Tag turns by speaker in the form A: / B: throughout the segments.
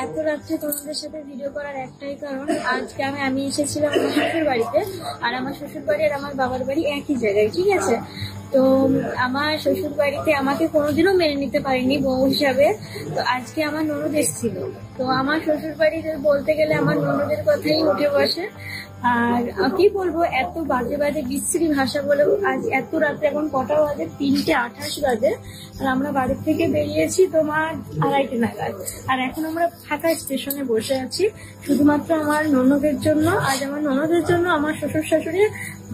A: এত রাত্রে তোমাদের সাথে ভিডিও করার একটাই কারণ, আজকে আমি এসেছিলাম আমার শ্বশুর বাড়িতে। আর আমার শ্বশুর বাড়ি আর আমার বাবার বাড়ি একই জায়গায়, ঠিক আছে। তো আমার শ্বশুর বাড়িতে আমাকে কোনোদিনও মেনে নিতে পারেনি বউ হিসাবে। তো আজকে আমার ননদ এসেছিল। তো আমার শ্বশুর বাড়িতে বলতে গেলে আমার ননদের কথাই উঠে বসে। আর কি বলবো, এত বাজে বাজে বিশ্রী ভাষা বলে। আজ এত রাত্রে, এখন কটা বাজে, 3:28 বাজে। আর আমরা বাড়ির থেকে বেরিয়েছি তোমার 2:30 নাগাদ। আর এখন আমরা ফাঁকা স্টেশনে বসে আছি শুধুমাত্র আমার ননদের জন্য। আজ আমার ননদের জন্য আমার শ্বশুর শাশুড়ি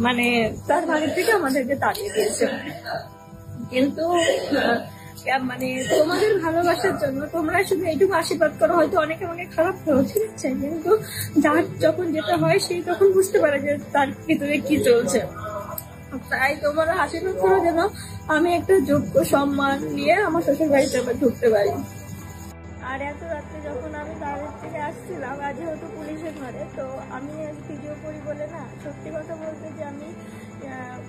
A: মানে তার বাড়ির থেকে আমাদেরকে তাড়িয়ে দিয়েছে। কিন্তু মানে তোমাদের ভালোবাসার জন্য তোমরা শুধু এইটুকু আশীর্বাদ করো, হয়তো অনেকে অনেক খারাপ করো, ঠিক আছে। কিন্তু যার যখন যেটা হয় সেই তখন বুঝতে পারে যে তার ভিতরে কি চলছে। তাই তোমরা আশীর্বাদ করো যেন আমি একটা যোগ্য সম্মান নিয়ে আমার শ্বশুর বাড়িতে আবার ঢুকতে পারি। আর এত রাত্রে যখন আমি বাইরের থেকে আসছিলাম, আজ যেহেতু পুলিশের ঘরে, তো আমি ভিডিও করি বলে না, সত্যি কথা বলতে যে আমি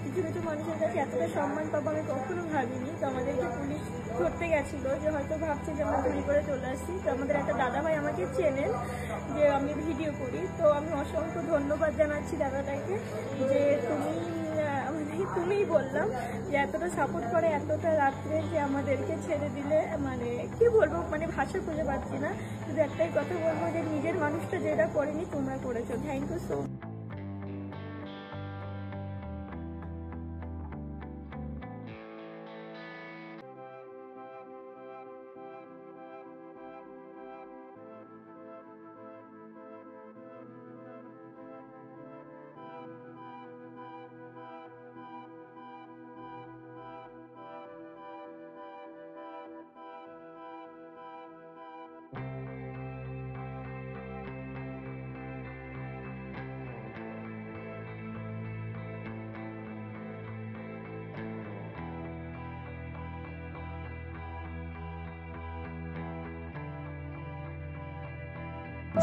A: কিছু কিছু মানুষের কাছে এতটা সম্মান পাবো আমি কখনো ভাবিনি। তো আমাদেরকে পুলিশ ধরতে গেছিল, যে হয়তো ভাবছে যে আমরা চুরি করে চলে আসছি। তো আমাদের একটা দাদা ভাই আমাকে চেনেন, যে আমি ভিডিও করি। তো আমি অসংখ্য ধন্যবাদ জানাচ্ছি দাদাটাকে, যে তুমিই বললাম যে এতটা সাপোর্ট করে এতটা রাত্রে, যে আমাদেরকে ছেড়ে দিলে। মানে কি বলবো, মানে ভাষা খুঁজে পাচ্ছি না। শুধু একটাই কথা বলবো, যে নিজের মানুষটা যেটা করেনি তোমরা করেছো। Thank you so much.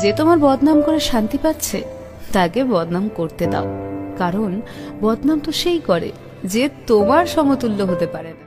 B: যে তোমার বদনাম করে শান্তি পাচ্ছে তাকে বদনাম করতে দাও, কারণ বদনাম তো সেই করে যে তোমার সমতুল্য হতে পারে না।